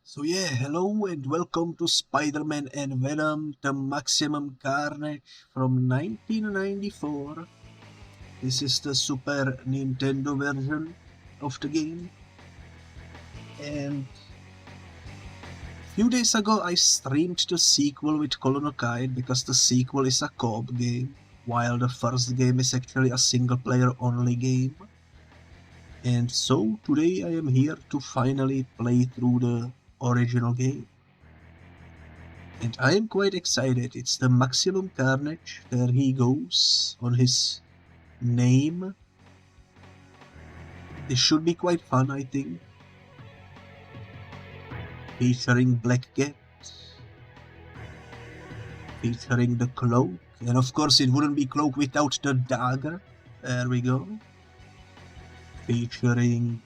So yeah, hello and welcome to Spider-Man and Venom, the Maximum Carnage from 1994. This is the Super Nintendo version of the game. And a few days ago I streamed the sequel with Colonokite because the sequel is a co-op game, while the first game is actually a single-player only game. And so today I am here to finally play through the original game. And I am quite excited. It's the Maximum Carnage. There he goes on his name. This should be quite fun, I think. Featuring Black Cat. Featuring the cloak. And of course it wouldn't be cloak without the dagger. There we go. Featuring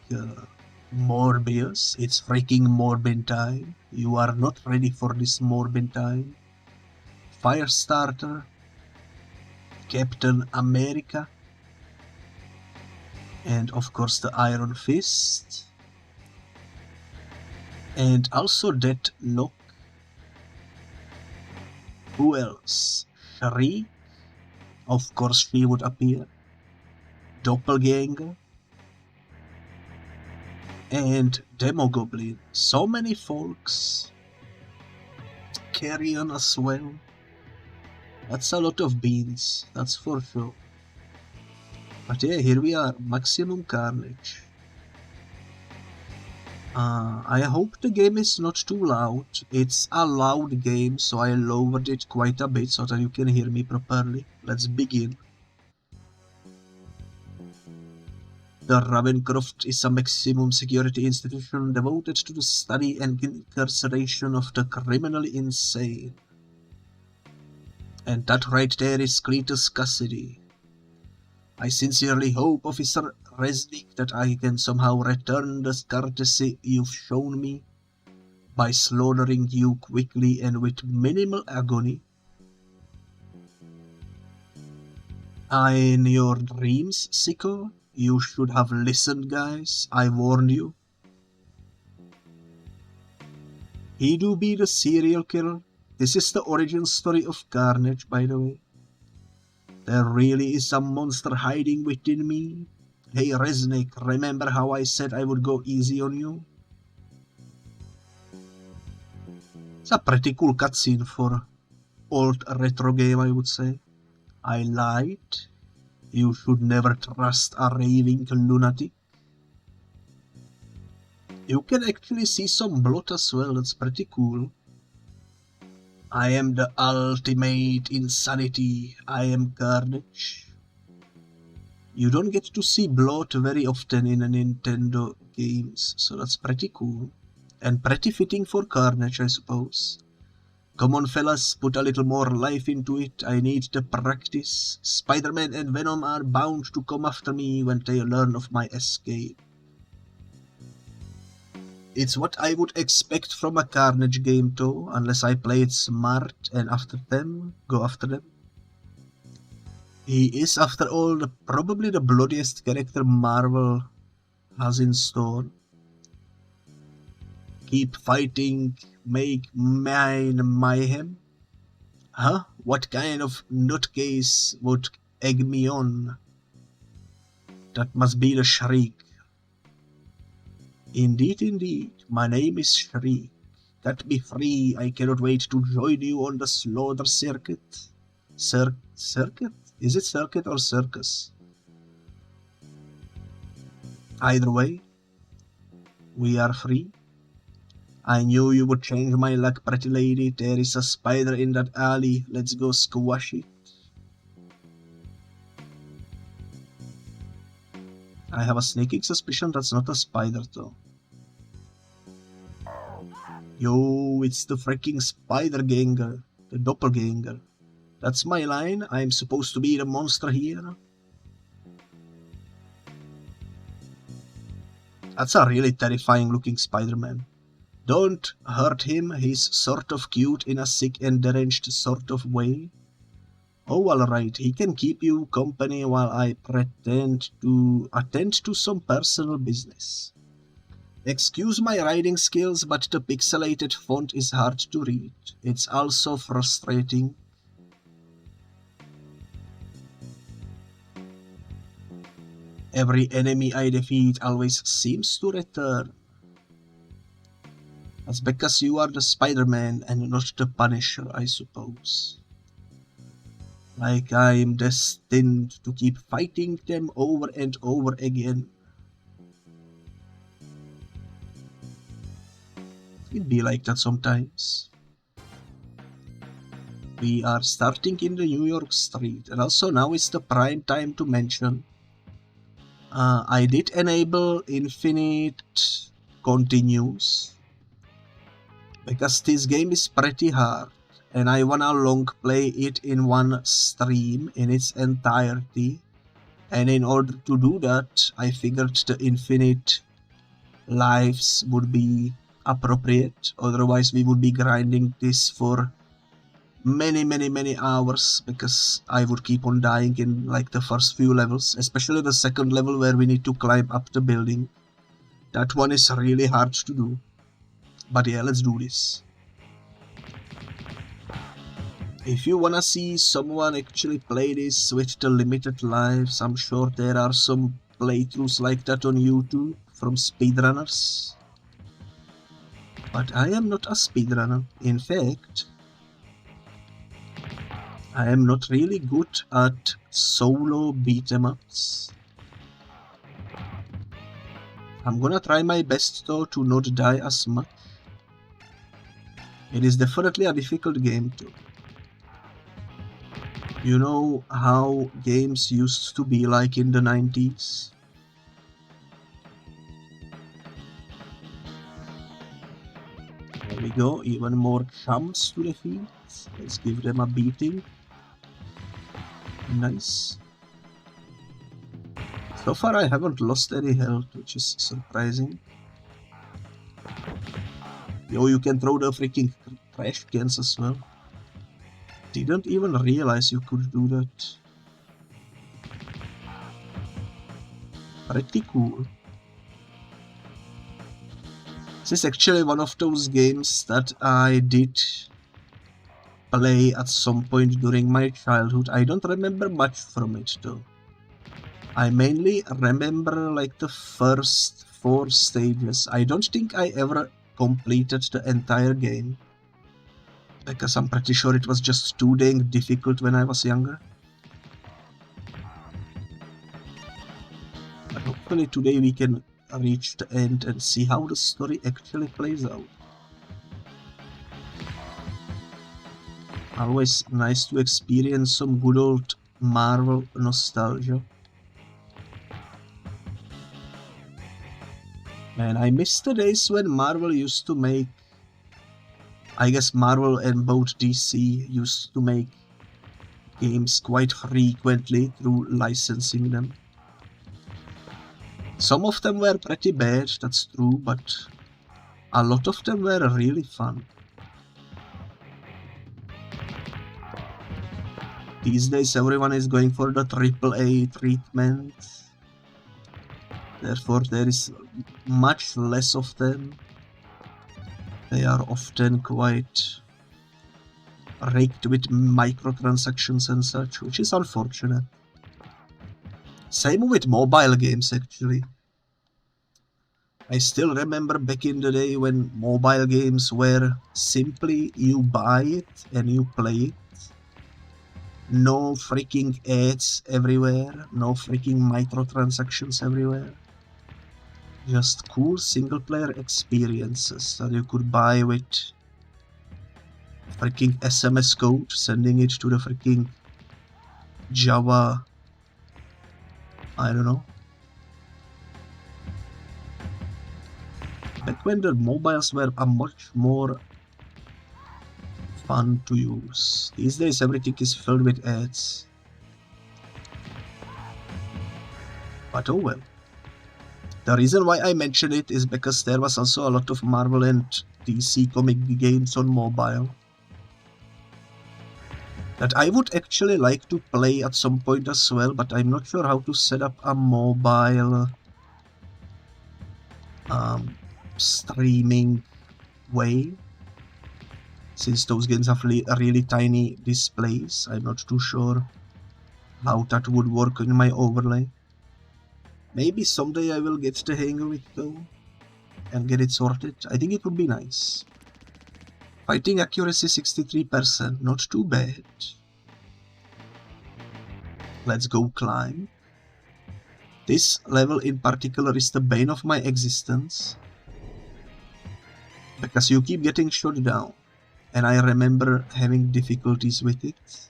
Morbius. It's freaking Morbin time. You are not ready for this Morbin time. Firestarter. Captain America. And of course the Iron Fist. And also Deathlock. Who else? Shriek. Of course she would appear. Doppelganger. And Demogoblin. So many folks. Carrion as well. That's a lot of beans, that's for sure. But yeah, here we are, Maximum Carnage. I hope the game is not too loud. It's a loud game, so I lowered it quite a bit so that you can hear me properly. Let's begin. The Ravencroft is a maximum security institution devoted to the study and incarceration of the criminally insane. And that right there is Cletus Cassidy. I sincerely hope, Officer Resnick, that I can somehow return the courtesy you've shown me by slaughtering you quickly and with minimal agony. In your dreams, Sicko, you should have listened, guys. I warned you. He do be the serial killer. This is the origin story of Carnage, by the way. There really is a monster hiding within me. Hey Resnick, remember how I said I would go easy on you? It's a pretty cool cutscene for old retro game, I would say. I lied. You should never trust a raving lunatic. You can actually see some blood as well, that's pretty cool. I am the ultimate insanity. I am Carnage. You don't get to see blood very often in a Nintendo games, so that's pretty cool. And pretty fitting for Carnage, I suppose. Come on fellas, put a little more life into it, I need the practice. Spider-Man and Venom are bound to come after me when they learn of my escape. It's what I would expect from a Carnage game though, unless I play it smart and go after them. He is, after all, probably the bloodiest character Marvel has in store. Keep fighting, make mine mayhem. Huh? What kind of nutcase would egg me on? That must be the Shriek. Indeed, indeed, my name is Shriek. Set me free, I cannot wait to join you on the slaughter circuit. Circuit? Is it circuit or circus? Either way, we are free. I knew you would change my luck, pretty lady. There is a spider in that alley. Let's go squash it. I have a sneaking suspicion that's not a spider though. Yo, it's the freaking spider ganger. The doppelganger. That's my line. I'm supposed to be the monster here. That's a really terrifying looking Spider-Man. Don't hurt him, he's sort of cute in a sick and deranged sort of way. Oh, alright, he can keep you company while I pretend to attend to some personal business. Excuse my writing skills, but the pixelated font is hard to read. It's also frustrating. Every enemy I defeat always seems to return. That's because you are the Spider-Man and not the Punisher, I suppose. Like I'm destined to keep fighting them over and over again. It be like that sometimes. We are starting in the New York street, and also now is the prime time to mention I did enable infinite continues because this game is pretty hard and I wanna long play it in one stream in its entirety, and in order to do that I figured the infinite lives would be appropriate, otherwise we would be grinding this for many hours because I would keep on dying in like the first few levels, especially the second level where we need to climb up the building. That one is really hard to do. But yeah, let's do this. If you wanna see someone actually play this with the limited lives, I'm sure there are some playthroughs like that on YouTube from speedrunners. But I am not a speedrunner. In fact, I am not really good at solo beat-em-ups. I'm gonna try my best though to not die as much. It is definitely a difficult game too. You know how games used to be like in the 90s? There we go, even more chumps to defeat. Let's give them a beating. Nice. So far I haven't lost any health, which is surprising. Yo, you can throw the freaking trash cans as well. Didn't even realize you could do that. Pretty cool. This is actually one of those games that I did play at some point during my childhood. I don't remember much from it though. I mainly remember like the first 4 stages. I don't think I ever completed the entire game, because I'm pretty sure it was just too dang difficult when I was younger. But hopefully today we can reach the end and see how the story actually plays out. Always nice to experience some good old Marvel nostalgia. Man, I miss the days when Marvel used to make... I guess Marvel and both DC used to make games quite frequently through licensing them. Some of them were pretty bad, that's true, but a lot of them were really fun. These days everyone is going for the AAA treatment, therefore there is much less of them. They are often quite raked with microtransactions and such, which is unfortunate. Same with mobile games actually. I still remember back in the day when mobile games were simply you buy it and you play it. No freaking ads everywhere, no freaking microtransactions everywhere. Just cool single player experiences that you could buy with freaking SMS code, sending it to the freaking Java, I don't know. Back when the mobiles were a much more fun to use. These days everything is filled with ads. But oh well. The reason why I mention it is because there was also a lot of Marvel and DC comic games on mobile that I would actually like to play at some point as well, but I'm not sure how to set up a mobile streaming way. Since those games have really tiny displays, I'm not too sure how that would work in my overlay. Maybe someday I will get the hang of it though, and get it sorted. I think it would be nice. Fighting accuracy 63%, not too bad. Let's go climb. This level in particular is the bane of my existence, because you keep getting shot down, and I remember having difficulties with it.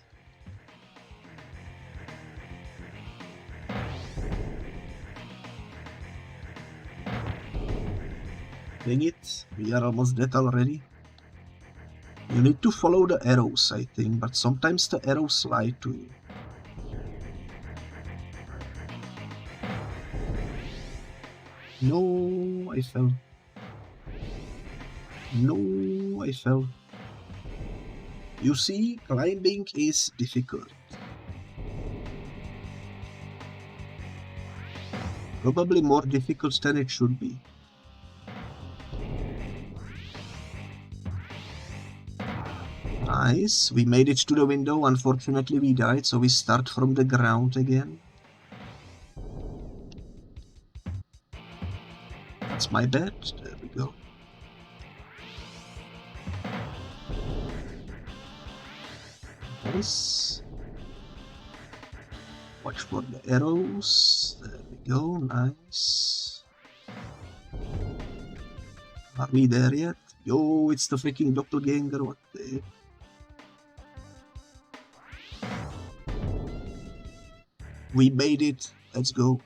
Dang it, we are almost dead already. You need to follow the arrows, I think, but sometimes the arrows lie to you. No, I fell. No, I fell. You see, climbing is difficult. Probably more difficult than it should be. Nice, we made it to the window. Unfortunately we died, so we start from the ground again. That's my bad. There we go. Nice. Watch for the arrows. There we go. Nice. Are we there yet? Yo, it's the freaking doppelganger. What the heck? We made it. Let's go.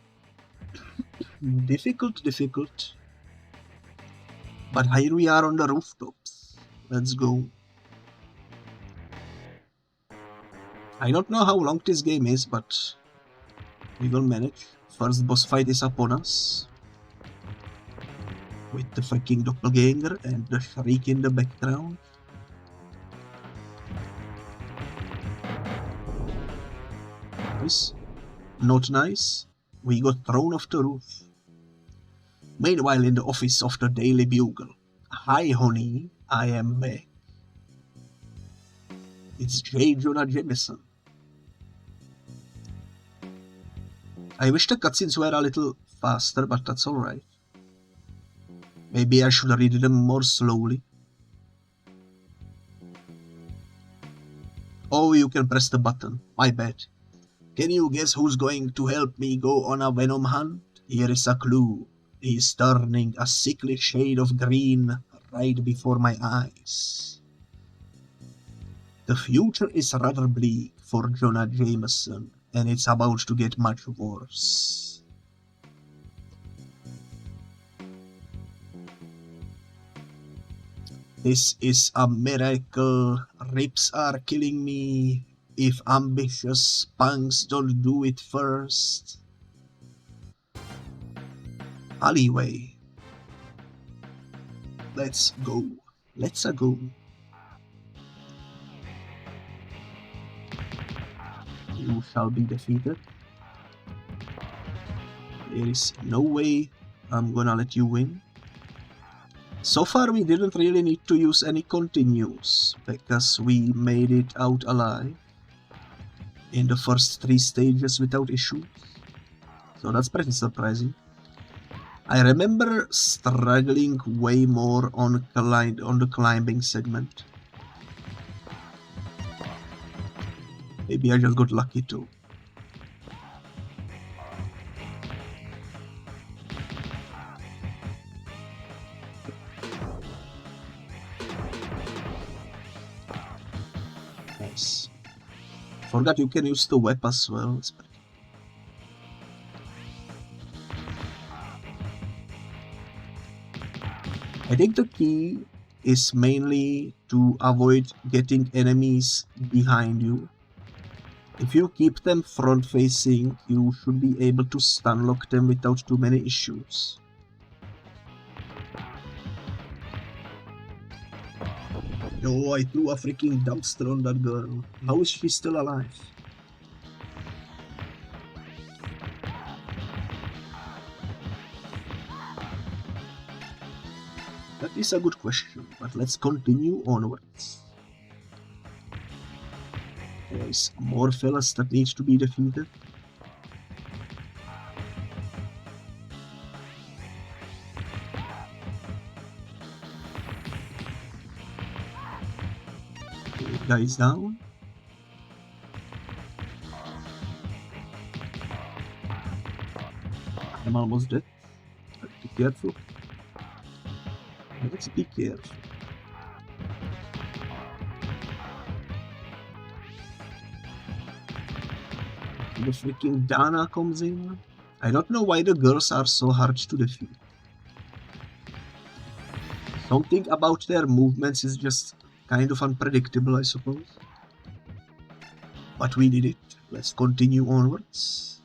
Difficult. But here we are on the rooftops. Let's go. I don't know how long this game is, but we will manage. First boss fight is upon us. With the freaking doppelganger and the shriek in the background. Nice. Not nice. We got thrown off the roof. Meanwhile, in the office of the Daily Bugle. Hi, honey, I am back. It's J. Jonah Jameson. I wish the cutscenes were a little faster, but that's alright. Maybe I should read them more slowly. Oh, you can press the button. My bad. Can you guess who's going to help me go on a Venom hunt? Here is a clue. He's turning a sickly shade of green right before my eyes. The future is rather bleak for Jonah Jameson, and it's about to get much worse. This is a miracle. Rips are killing me. If ambitious punks don't do it first. Alleyway. Let's go. Let's go. You shall be defeated. There is no way I'm gonna let you win. So far we didn't really need to use any continues, because we made it out alive in the first 3 stages without issues. So that's pretty surprising. I remember struggling way more on the climbing segment. Maybe I just got lucky too. Nice. Forgot you can use the web as well. I think the key is mainly to avoid getting enemies behind you. If you keep them front facing, you should be able to stun lock them without too many issues. No, I threw a freaking dumpster on that girl. How is she still alive? That is a good question, but let's continue onwards. There's more fellas that needs to be defeated. Guys down. I'm almost dead. Be careful. Let's be careful. The freaking Dana comes in. I don't know why the girls are so hard to defeat. Something about their movements is just kind of unpredictable, I suppose. But we did it. Let's continue onwards.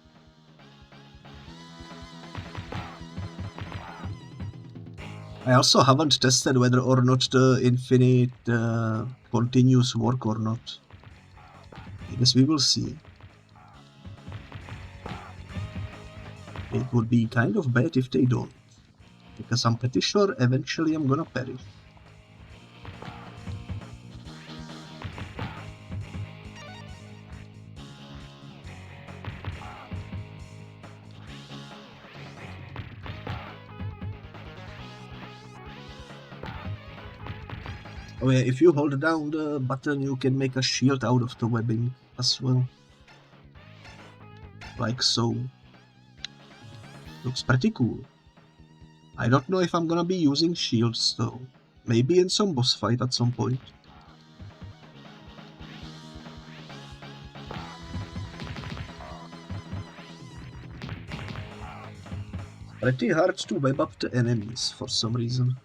I also haven't tested whether or not the infinite continues work or not. I guess we will see. It would be kind of bad if they don't, because I'm pretty sure eventually I'm gonna perish. Oh yeah, if you hold down the button you can make a shield out of the webbing as well. Like so. Looks pretty cool. I don't know if I'm gonna be using shields though. Maybe in some boss fight at some point. Pretty hard to web up the enemies for some reason.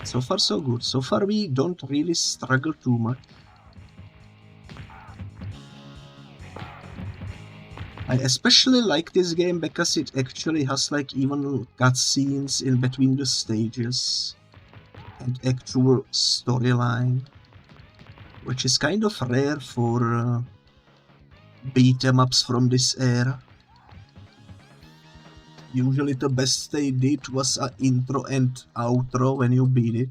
So far so good. So far we don't really struggle too much. I especially like this game because it actually has like even cutscenes in between the stages and actual storyline, which is kind of rare for beat-em-ups from this era. Usually the best they did was an intro and outro when you beat it.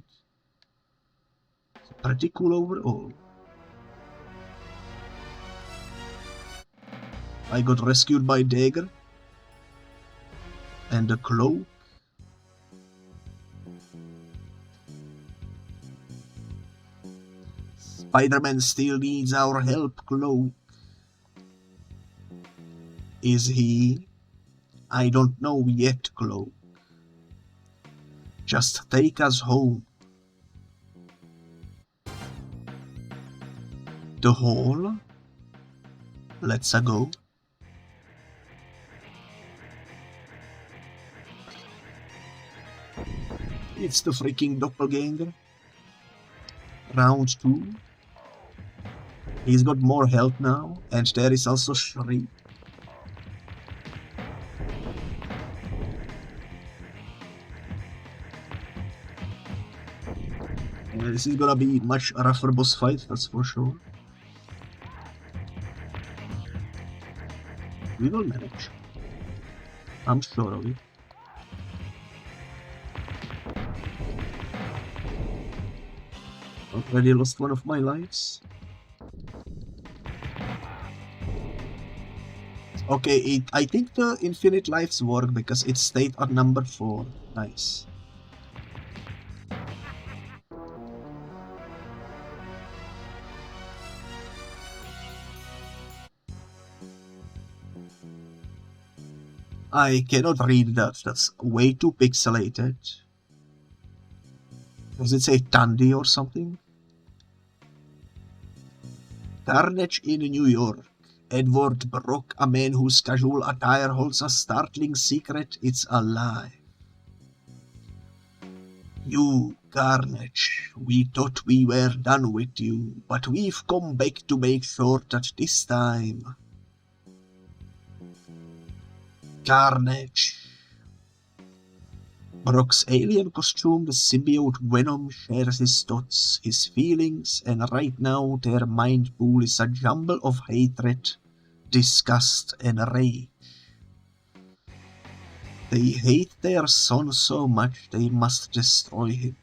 Pretty cool overall. I got rescued by Dagger and a cloak. Spider-Man still needs our help, Cloak. Is he? I don't know yet, Cloak. Just take us home. The hall? Let's go. It's the freaking doppelganger. Round 2. He's got more health now, and there is also Shriek. This is gonna be much rougher boss fight, that's for sure. We will manage. I'm sure of it. Already lost one of my lives. Okay, I think the infinite lives work because it stayed at number 4. Nice. I cannot read that, that's way too pixelated. Does it say Tandy or something? Carnage in New York. Edward Brock, a man whose casual attire holds a startling secret, it's a lie. You, Carnage, we thought we were done with you, but we've come back to make sure that this time... Carnage. Brock's alien costume, the symbiote Venom, shares his thoughts, his feelings, and right now their mind pool is a jumble of hatred, disgust, and rage. They hate their son so much they must destroy him.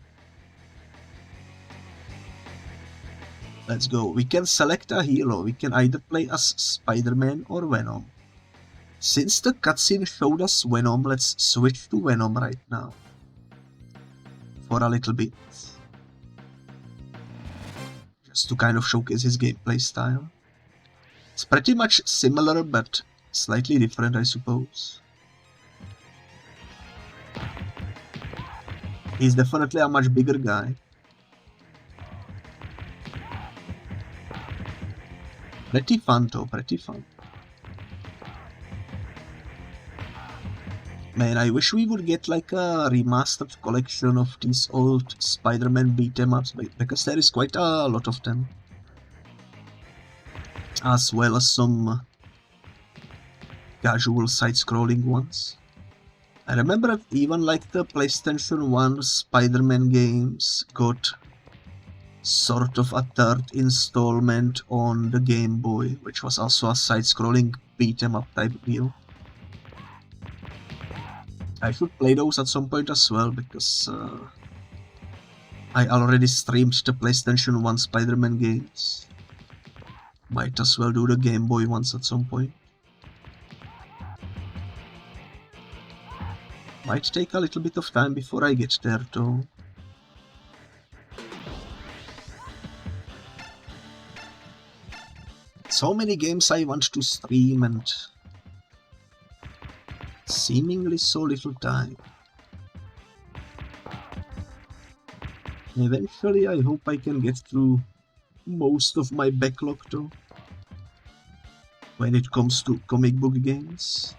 Let's go. We can select a hero. We can either play as Spider-Man or Venom. Since the cutscene showed us Venom, let's switch to Venom right now. For a little bit. Just to kind of showcase his gameplay style. It's pretty much similar, but slightly different, I suppose. He's definitely a much bigger guy. Pretty fun though, pretty fun. Man, I wish we would get like a remastered collection of these old Spider-Man beat-em-ups, because there is quite a lot of them. As well as some casual side-scrolling ones. I remember that even like the PlayStation 1 Spider-Man games got sort of a third installment on the Game Boy, which was also a side-scrolling beat-em-up type deal. I should play those at some point as well, because I already streamed the PlayStation 1 Spider-Man games. Might as well do the Game Boy ones at some point. Might take a little bit of time before I get there though. So many games I want to stream and seemingly so little time. Eventually I hope I can get through most of my backlog though, when it comes to comic book games.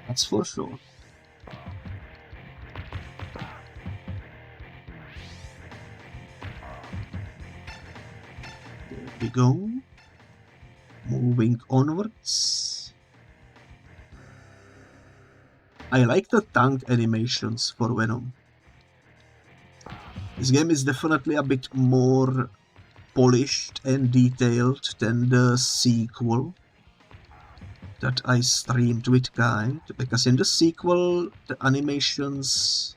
That's for sure. There we go. Moving onwards. I like the tank animations for Venom. This game is definitely a bit more polished and detailed than the sequel that I streamed with Guy, because in the sequel the animations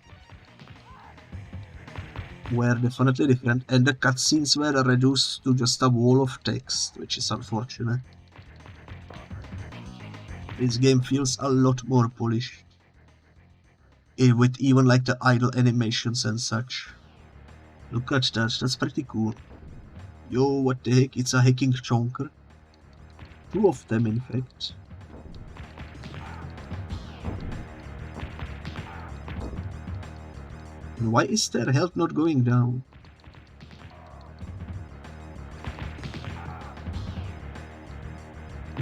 were definitely different and the cutscenes were reduced to just a wall of text, which is unfortunate. This game feels a lot more polished, with even like the idle animations and such. Look at that, that's pretty cool. Yo, what the heck, it's a hacking chonker. Two of them in fact. And why is their health not going down?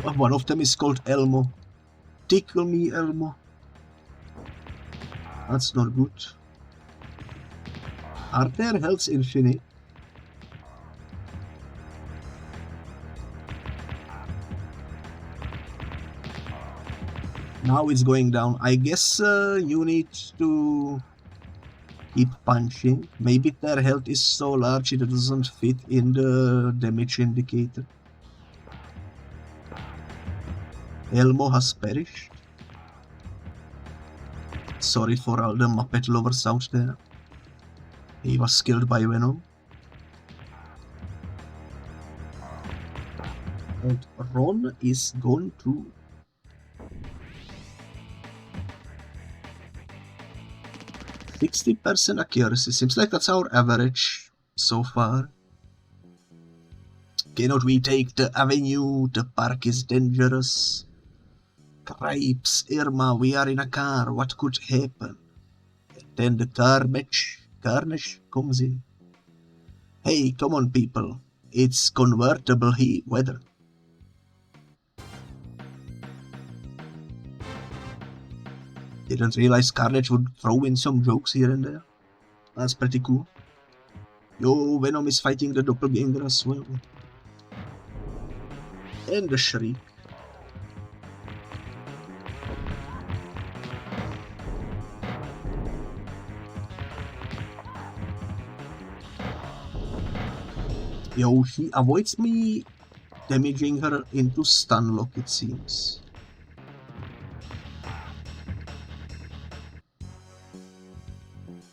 One of them is called Elmo. Tickle me, Elmo. That's not good. Are their healths infinite? Now it's going down. I guess you need to keep punching. Maybe their health is so large it doesn't fit in the damage indicator. Elmo has perished. Sorry for all the Muppet lovers out there. He was killed by Venom. And Ron is gone too. %60 accuracy. Seems like that's our average so far. Cannot we take the avenue? The park is dangerous. Cripes, Irma, we are in a car. What could happen? And then the Carnage comes in. Hey, come on people. It's convertible heat weather. Didn't realize Carnage would throw in some jokes here and there. That's pretty cool. Yo, Venom is fighting the doppelganger as well. And the Shriek. Yo, she avoids me damaging her into stun lock, it seems.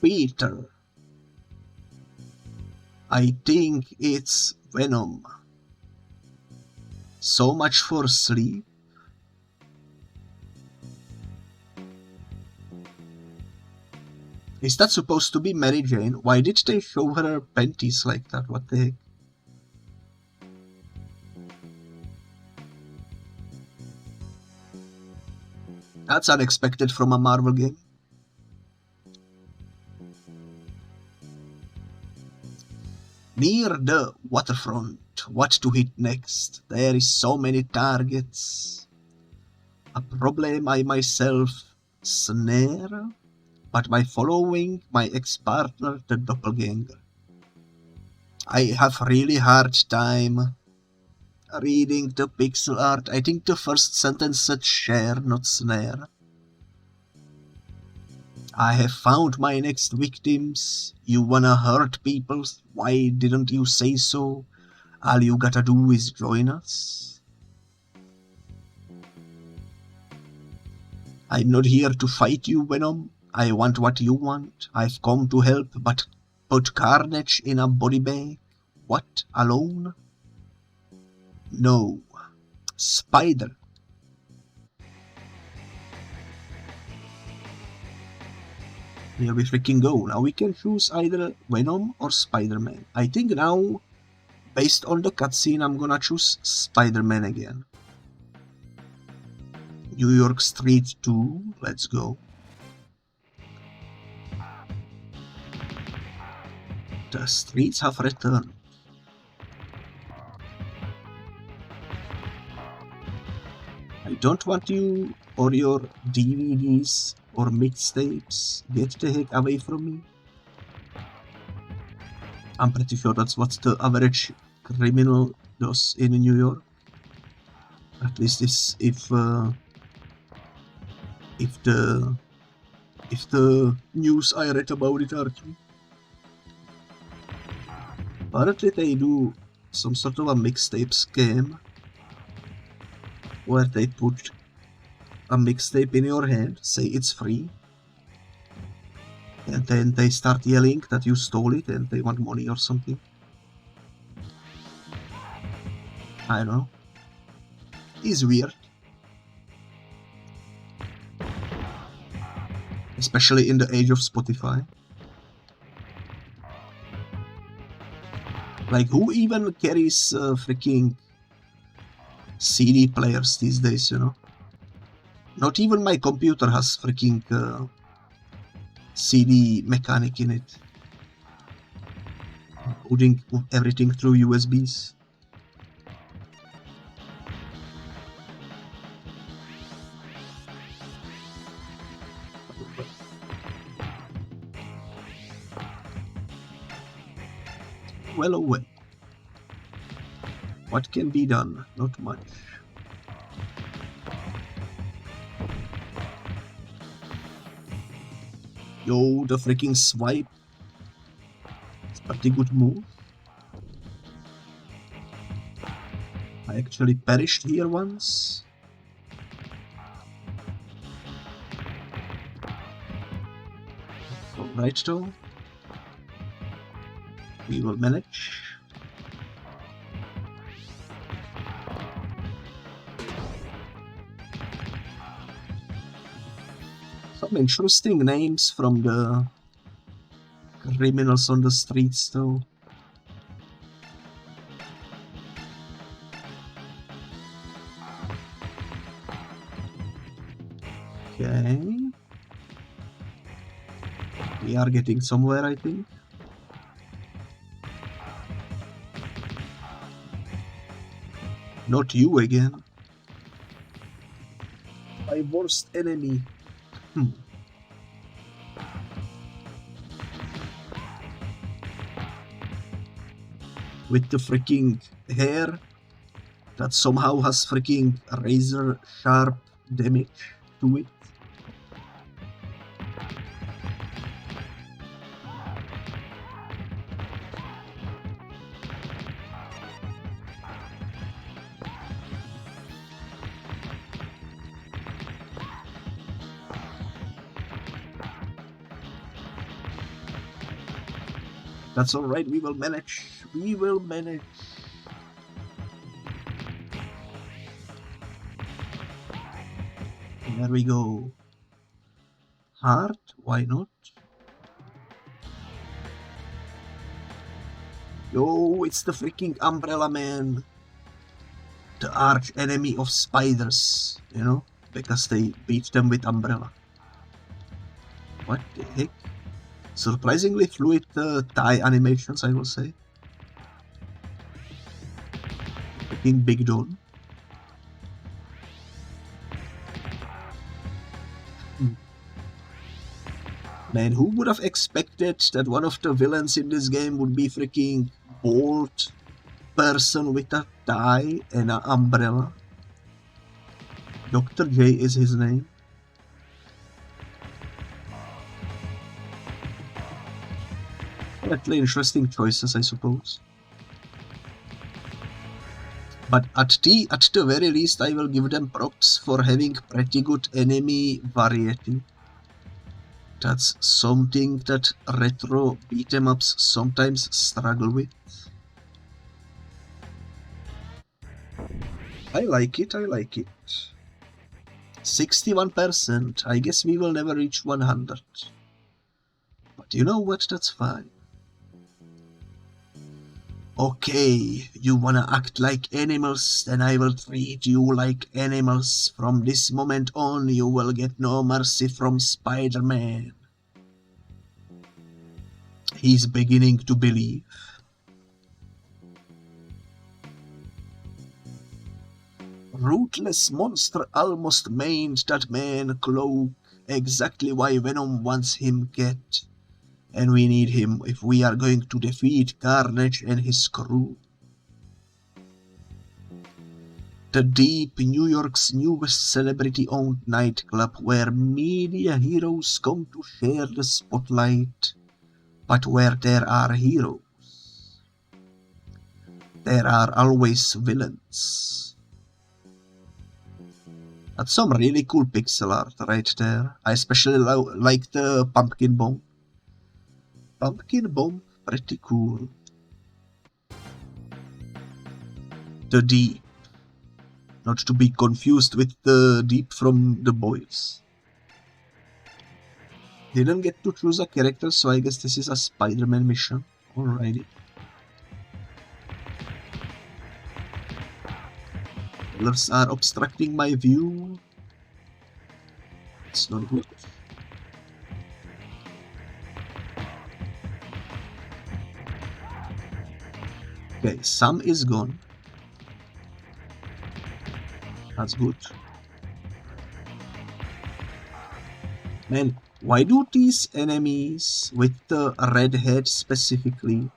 Peter. I think it's Venom. So much for sleep. Is that supposed to be Mary Jane? Why did they show her panties like that? What the heck? That's unexpected from a Marvel game. Near the waterfront, what to hit next? There is so many targets. A problem I myself snare, but by following my ex-partner, the doppelganger. I have really hard time reading the pixel art. I think the first sentence said share, not snare. I have found my next victims. You wanna hurt people? Why didn't you say so? All you gotta do is join us. I'm not here to fight you, Venom. I want what you want. I've come to help, but put Carnage in a body bag? What? Alone? No. Spider. Here we freaking go. Now we can choose either Venom or Spider-Man. I think now, based on the cutscene, I'm gonna choose Spider-Man again. New York Street 2, let's go. The streets have returned. I don't want you or your DVDs or mixtapes. Get the heck away from me. I'm pretty sure that's what the average criminal does in New York. At least if the news I read about it are true. Apparently they do some sort of a mixtape scam where they put a mixtape in your hand, say it's free, and then they start yelling that you stole it and they want money or something. I don't know. It's weird. Especially in the age of Spotify. Like, who even carries freaking CD players these days, you know? Not even my computer has freaking CD mechanic in it. Putting everything through USBs. Well, oh well. What can be done? Not much. Yo, the freaking swipe. It's a pretty good move. I actually perished here once. Alright though. We will manage. Some interesting names from the criminals on the streets though. Okay. We are getting somewhere, I think. Not you again. My worst enemy. With the freaking hair that somehow has freaking razor sharp damage to it. That's alright, we will manage. We will manage. There we go. Hard? Why not? Yo, it's the freaking Umbrella Man. The arch enemy of spiders, you know? Because they beat them with Umbrella. What the heck? Surprisingly fluid tie animations, I will say. Freaking Big Don. Man, who would have expected that one of the villains in this game would be freaking bald person with a tie and an umbrella? Dr. J is his name. Actually interesting choices, I suppose. But at the very least, I will give them props for having pretty good enemy variety. That's something that retro beat-em-ups sometimes struggle with. I like it, I like it. 61%, I guess we will never reach 100. But you know what, that's fine. Okay, you wanna act like animals, then I will treat you like animals. From this moment on, you will get no mercy from Spider-Man. He's beginning to believe. Ruthless monster almost made that man cloak, exactly why Venom wants him get. And we need him if we are going to defeat Carnage and his crew. The Deep, New York's newest celebrity-owned nightclub where media heroes come to share the spotlight, but where there are heroes, there are always villains. That's some really cool pixel art right there. I especially like the pumpkin bomb. Pumpkin bomb, pretty cool. The Deep. Not to be confused with the Deep from The Boys. Didn't get to choose a character, so I guess this is a Spider-Man mission. Alrighty. Colors are obstructing my view. It's not good. Okay, Sam is gone. That's good. Man, why do these enemies with the red head specifically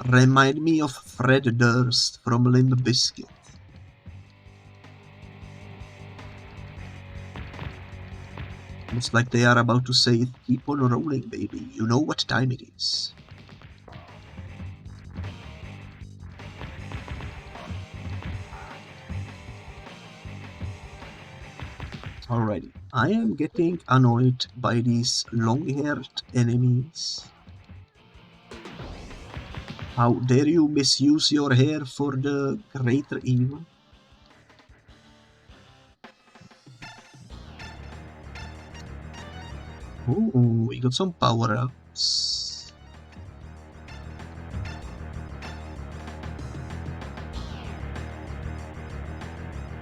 remind me of Fred Durst from Limp Bizkit? Looks like they are about to say, keep on rolling, baby. You know what time it is. Alrighty, I am getting annoyed by these long-haired enemies. How dare you misuse your hair for the greater evil? Oh, we got some power-ups.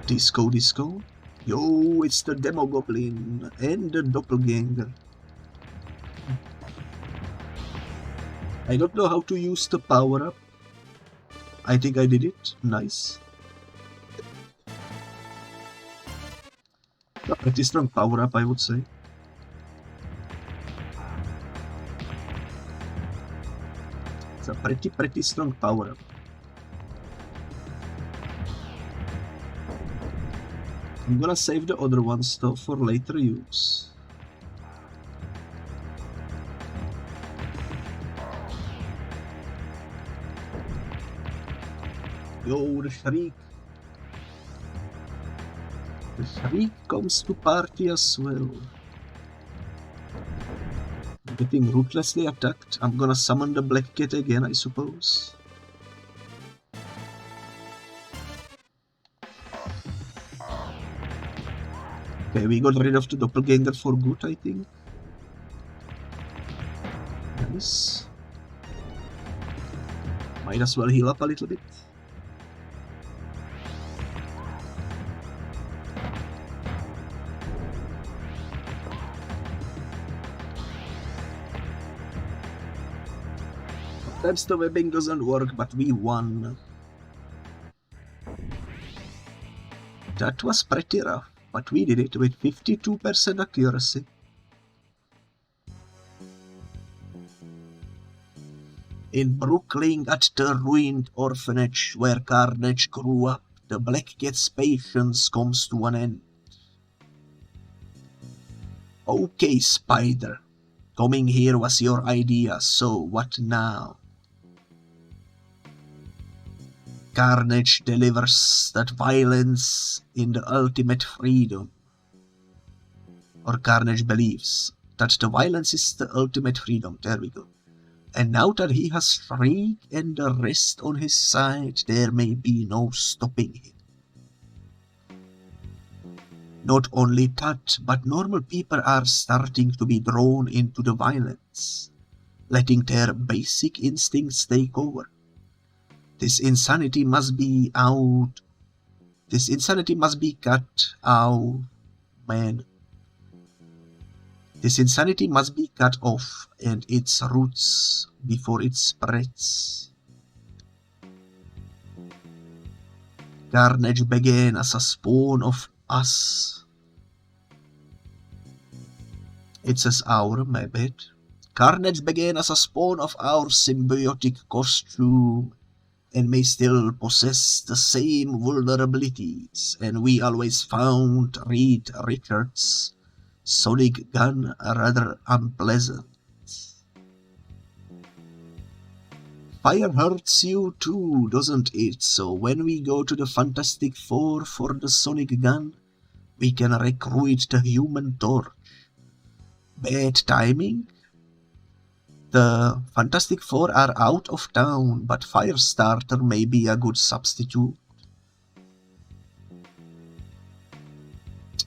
Disco, disco. Yo, it's the Demo Goblin and the Doppelganger. I don't know how to use the power-up. I think I did it. Nice. A pretty strong power-up, I would say. It's a pretty strong power-up. I'm gonna save the other ones though for later use. Yo, the Shriek. The Shriek comes to party as well. Getting ruthlessly attacked. I'm gonna summon the Black Cat again, I suppose. Okay, we got rid of the doppelganger for good, I think. Nice. Might as well heal up a little bit. Sometimes the webbing doesn't work, but we won. That was pretty rough, but we did it with 52% accuracy. In Brooklyn, at the ruined orphanage where Carnage grew up, the Black Cat's patience comes to an end. Okay, Spider. Coming here was your idea, so what now? Carnage delivers that violence in the ultimate freedom. Or Carnage believes that the violence is the ultimate freedom. There we go. And now that he has Shriek and the rest on his side, there may be no stopping him. Not only that, but normal people are starting to be drawn into the violence, letting their basic instincts take over. This insanity must be out. This insanity must be cut out, man. This insanity must be cut off and its roots before it spreads. Carnage began as a spawn of us. It says our, my bad. Carnage began as a spawn of our symbiotic costume and may still possess the same vulnerabilities, and we always found Reed Richards' sonic gun rather unpleasant. Fire hurts you too, doesn't it? So when we go to the Fantastic Four for the sonic gun, we can recruit the Human Torch. Bad timing? The Fantastic Four are out of town, but Firestarter may be a good substitute.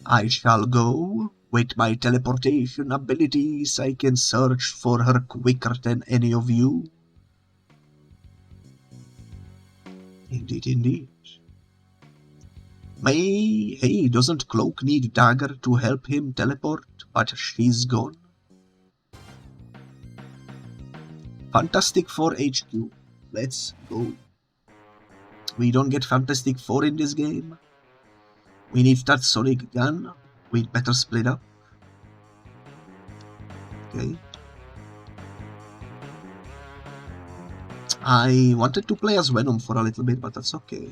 I shall go. With my teleportation abilities, I can search for her quicker than any of you. Indeed, indeed. Hey, doesn't Cloak need Dagger to help him teleport? But she's gone. Fantastic Four HQ. Let's go. We don't get Fantastic Four in this game. We need that sonic gun. We'd better split up. Okay. I wanted to play as Venom for a little bit, but that's okay.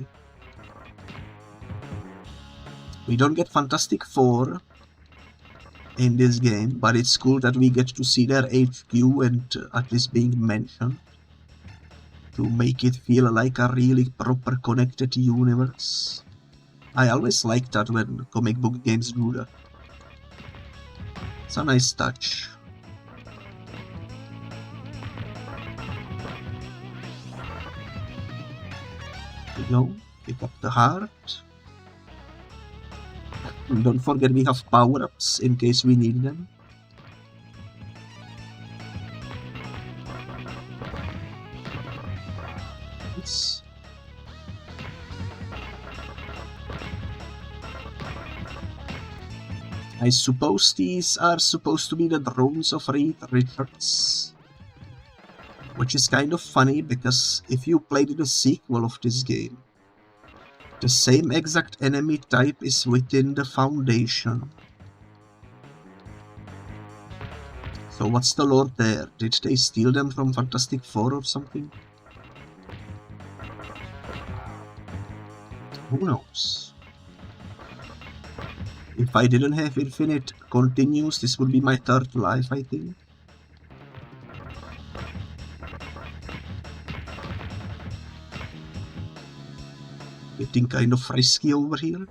We don't get Fantastic Four in this game, but it's cool that we get to see their HQ and at least being mentioned to make it feel like a really proper connected universe. I always like that when comic book games do that. It's a nice touch. There we go. Pick up the heart. And don't forget we have power-ups in case we need them. Nice. I suppose these are supposed to be the drones of Reed Richards. Which is kind of funny because if you played the sequel of this game, the same exact enemy type is within the Foundation. So what's the lore there? Did they steal them from Fantastic Four or something? Who knows? If I didn't have infinite continues, this would be my third life, I think. Getting kind of frisky over here.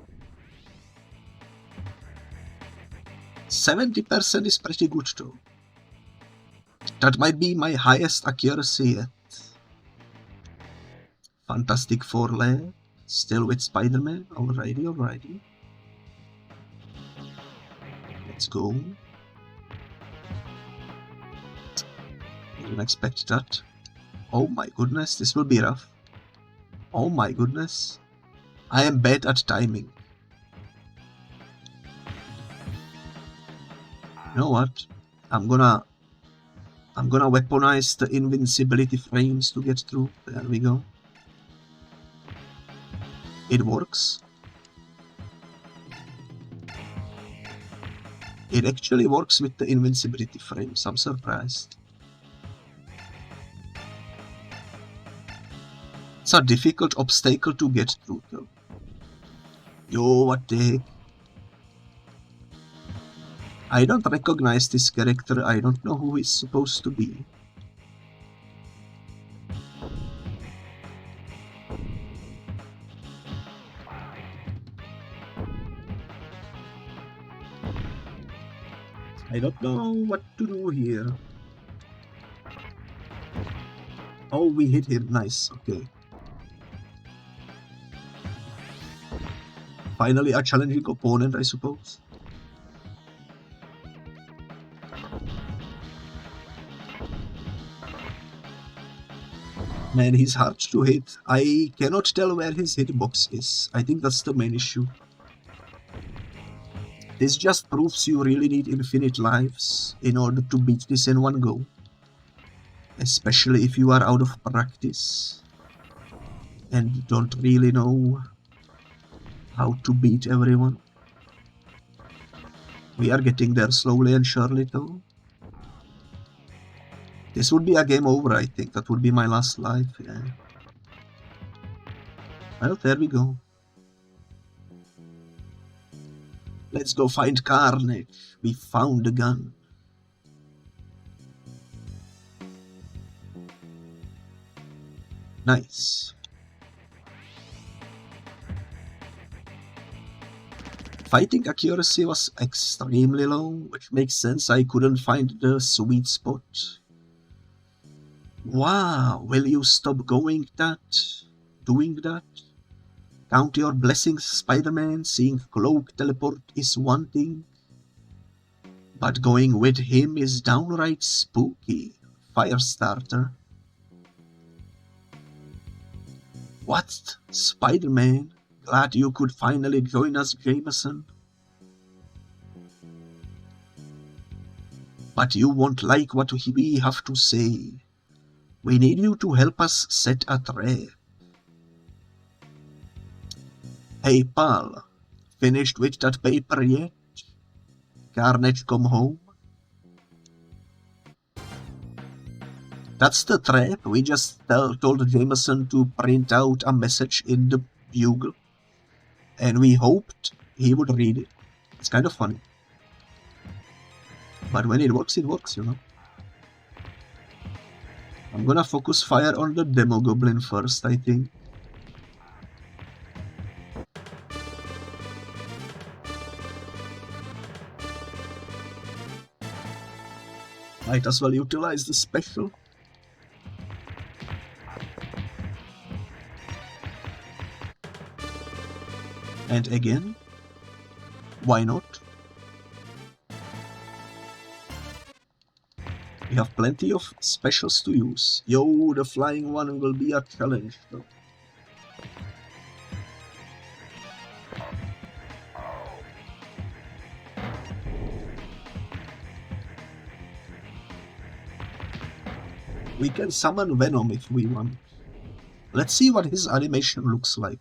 70% is pretty good though. That might be my highest accuracy yet. Fantastic foreleg. Still with Spider-Man. Alrighty. Let's go. Didn't expect that. Oh my goodness, this will be rough. Oh my goodness. I am bad at timing. You know what? I'm gonna weaponize the invincibility frames to get through. There we go. It works. It actually works with the invincibility frames. I'm surprised. It's a difficult obstacle to get through though. Yo, what the heck? I don't recognize this character. I don't know who he's supposed to be. I don't know what to do here. Oh, we hit him. Nice. Okay. Finally a challenging opponent, I suppose. Man, he's hard to hit. I cannot tell where his hitbox is. I think that's the main issue. This just proves you really need infinite lives in order to beat this in one go. Especially if you are out of practice and don't really know how to beat everyone. We are getting there slowly and surely though. This would be a game over, I think. That would be my last life, yeah. Well, there we go. Let's go find Carnage. We found the gun. Nice. Fighting accuracy was extremely low, which makes sense. I couldn't find the sweet spot. Wow, will you stop doing that? Count your blessings, Spider-Man. Seeing Cloak teleport is one thing, but going with him is downright spooky. Firestarter. What? Spider-Man? Glad you could finally join us, Jameson. But you won't like what we have to say. We need you to help us set a trap. Hey pal, finished with that paper yet? Carnage come home? That's the trap. We just told Jameson to print out a message in the bugle. And we hoped he would read it. It's kind of funny. But when it works, you know. I'm gonna focus fire on the demo goblin first, I think. Might as well utilize the special. And again, why not? We have plenty of specials to use. Yo, the flying one will be a challenge though. We can summon Venom if we want. Let's see what his animation looks like.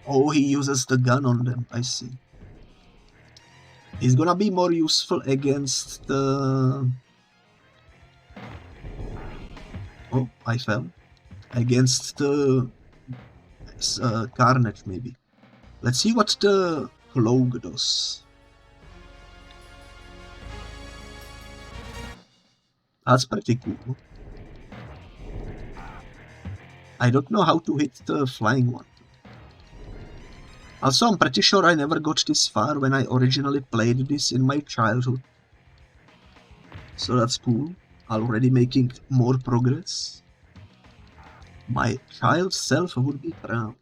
Oh, he uses the gun on them, I see. He's gonna be more useful against the... Oh, I fell. Against the... Carnage, maybe. Let's see what the Cloak does. That's pretty cool. I don't know how to hit the flying one. Also, I'm pretty sure I never got this far when I originally played this in my childhood. So that's cool. Already making more progress. My child self would be proud.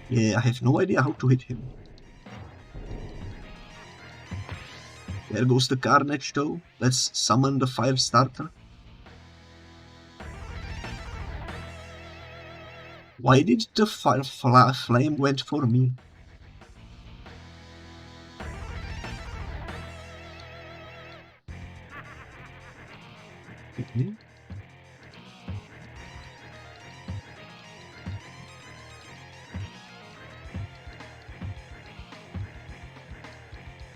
Yeah, I have no idea how to hit him. There goes the Carnage though. Let's summon the fire starter. Why did the fire flame went for me? Okay.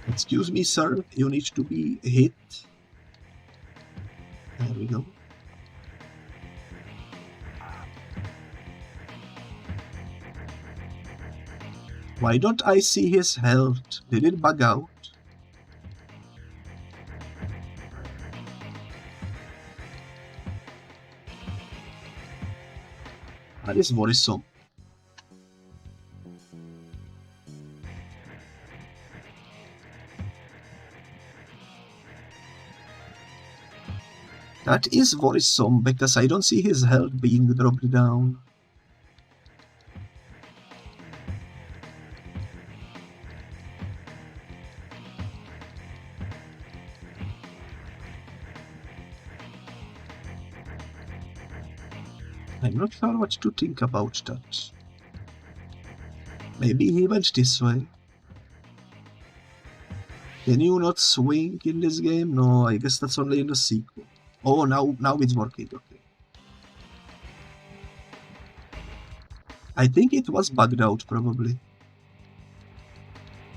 Excuse me, sir, you need to be hit. There we go. Why don't I see his health? Did it bug out? That is worrisome. That is worrisome because I don't see his health being dropped down. I'm not sure what to think about that. Maybe he went this way. Can you not swing in this game? No, I guess that's only in the sequel. Oh, now it's working, okay. I think it was bugged out, probably.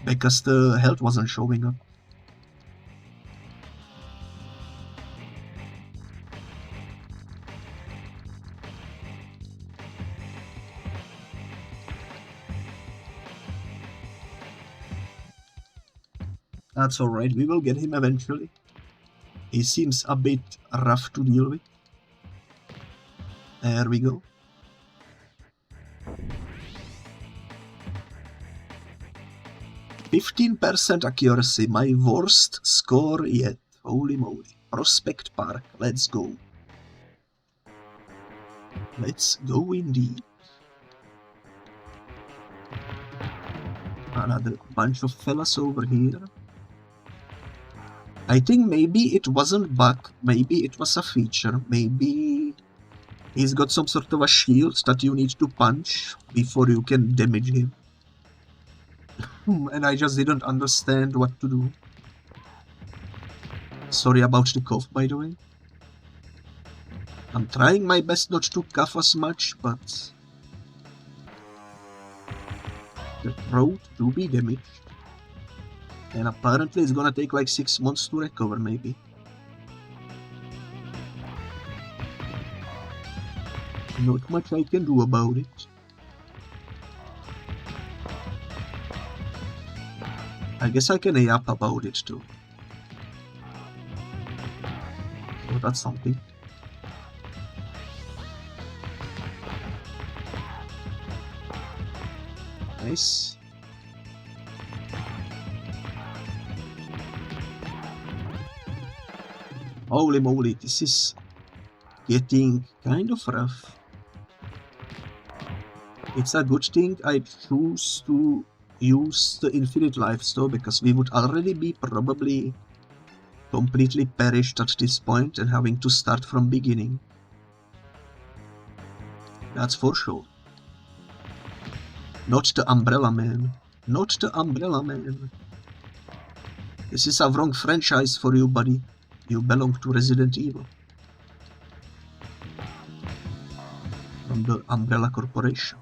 Because the health wasn't showing up. That's alright, we will get him eventually. He seems a bit rough to deal with. There we go. %15 accuracy, my worst score yet. Holy moly. Prospect Park, let's go. Let's go indeed. Another bunch of fellas over here. I think maybe it wasn't bug, maybe it was a feature, maybe he's got some sort of a shield that you need to punch before you can damage him. And I just didn't understand what to do. Sorry about the cough, by the way. I'm trying my best not to cough as much, but the throat to be damaged. And apparently it's gonna take like 6 months to recover, maybe. Not much I can do about it. I guess I can yap about it too. So that's something. Nice. Holy moly, this is getting kind of rough. It's a good thing I choose to use the infinite lives though, because we would already be probably completely perished at this point and having to start from beginning. That's for sure. Not the Umbrella Man. Not the Umbrella Man. This is a wrong franchise for you, buddy. You belong to Resident Evil. From the Umbrella Corporation.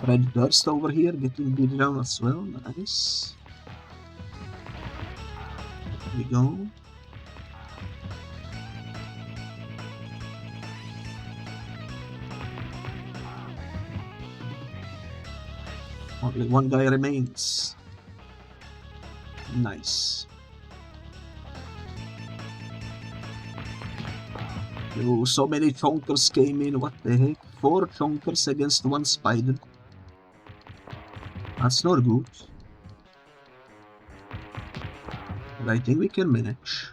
Red Durst over here getting beat down as well. Nice. There we go. Only one guy remains. Nice. Yo, so many chonkers came in, what the heck? 4 chonkers against 1 spider. That's not good. But I think we can manage.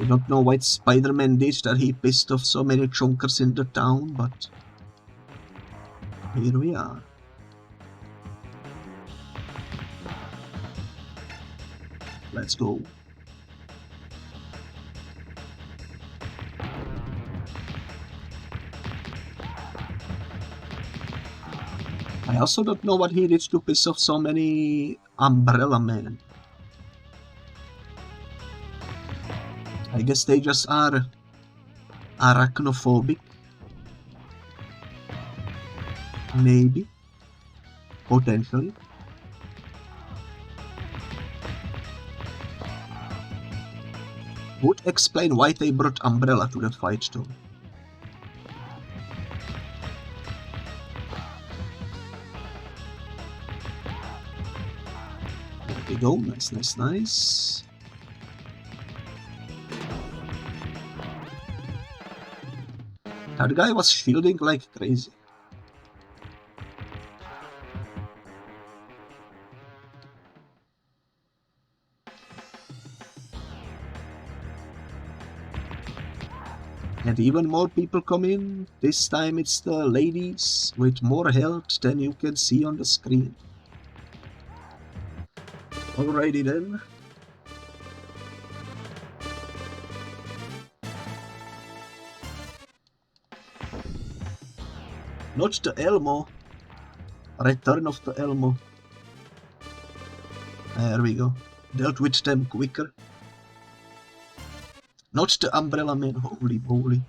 I don't know what Spider-Man did that he pissed off so many chonkers in the town, but here we are. Let's go. I also don't know what he did to piss off so many Umbrella Men. I guess they just are arachnophobic. Maybe. Potentially. Would explain why they brought Umbrella to the fight though. There we go, nice, nice, nice. That guy was shielding like crazy. And even more people come in. This time it's the ladies with more health than you can see on the screen. Alrighty then. Not the Elmo. Return of the Elmo. There we go. Dealt with them quicker. Not the Umbrella Man, holy moly.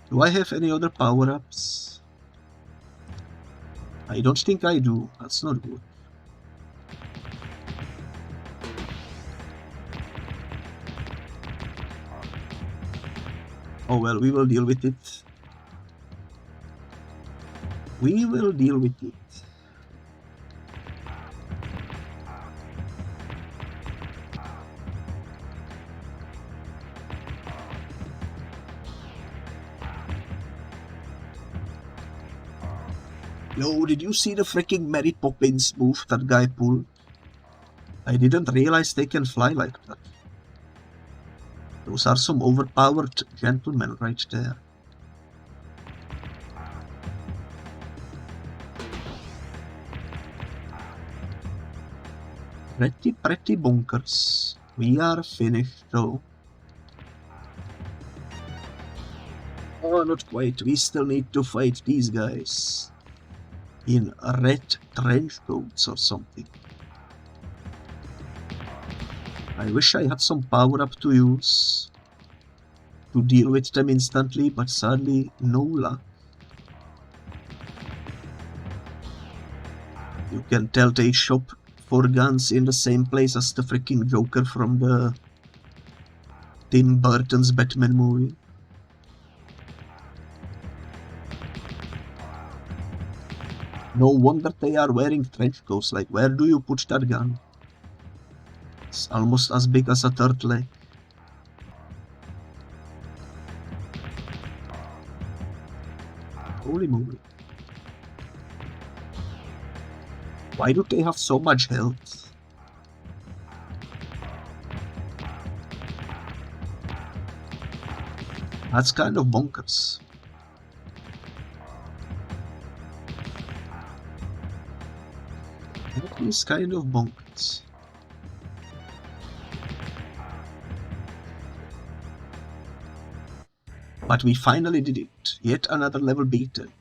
Do I have any other power-ups? I don't think I do, that's not good. Oh well, we will deal with it. We will deal with it. Yo, did you see the freaking Mary Poppins move that guy pulled? I didn't realize they can fly like that. Those are some overpowered gentlemen right there. Pretty bonkers. We are finished though. Oh, not quite. We still need to fight these guys. In red trench coats or something. I wish I had some power up to use to deal with them instantly, but sadly no luck. You can tell they shop for guns in the same place as the freaking Joker from the Tim Burton's Batman movie. No wonder they are wearing trench coats, like where do you put that gun? It's almost as big as a third leg. Holy moly. Why do they have so much health? That's kind of bonkers. That is kind of bonkers. But we finally did it. Yet another level beaten.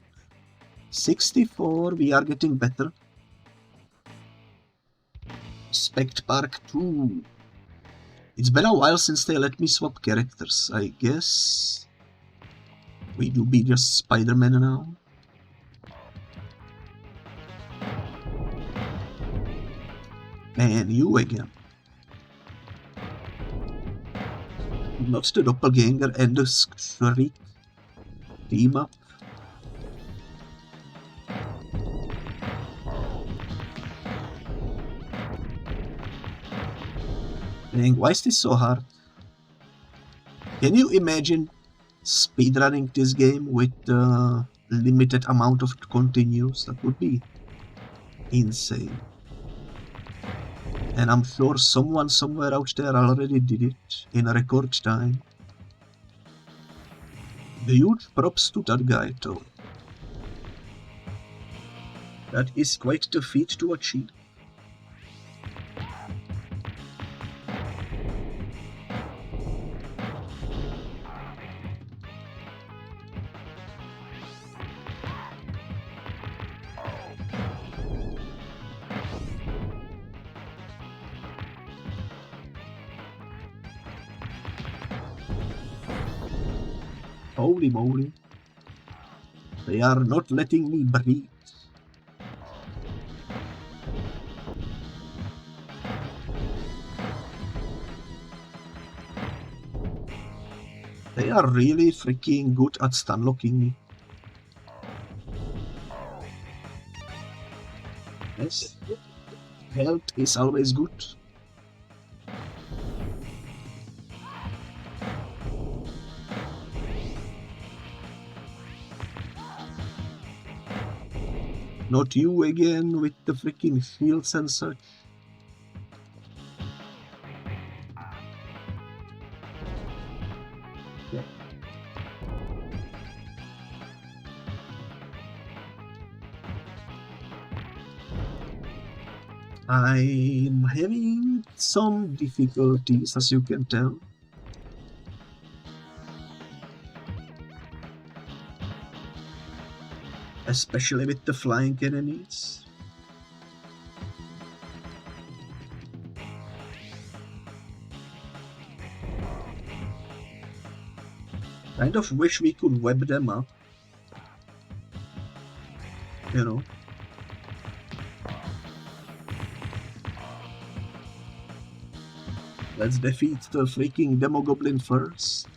64, we are getting better. Spect Park 2. It's been a while since they let me swap characters. I guess we do be just Spider-Man now. Man, you again. Not the doppelganger and the shriek team up. Dang, why is this so hard? Can you imagine speedrunning this game with a limited amount of continues? That would be insane. And I'm sure someone somewhere out there already did it in a record time. Huge props to that guy though. That is quite the feat to achieve. Holy moly. They are not letting me breathe. They are really freaking good at stunlocking me. Yes, health is always good. Not you again with the freaking shields and such. Yeah. I'm having some difficulties, as you can tell. Especially with the flying enemies. Kind of wish we could web them up. You know. Let's defeat the freaking Demogoblin first.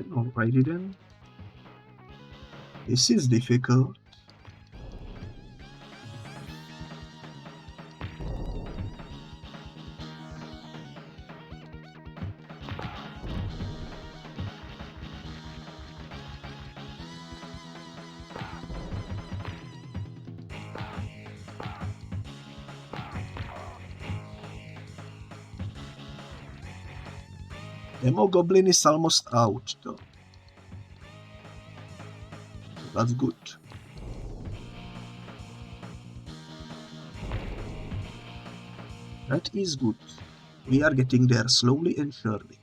Alrighty then. This is difficult. Demogoblin is almost out though. That's good. That is good. We are getting there slowly and surely.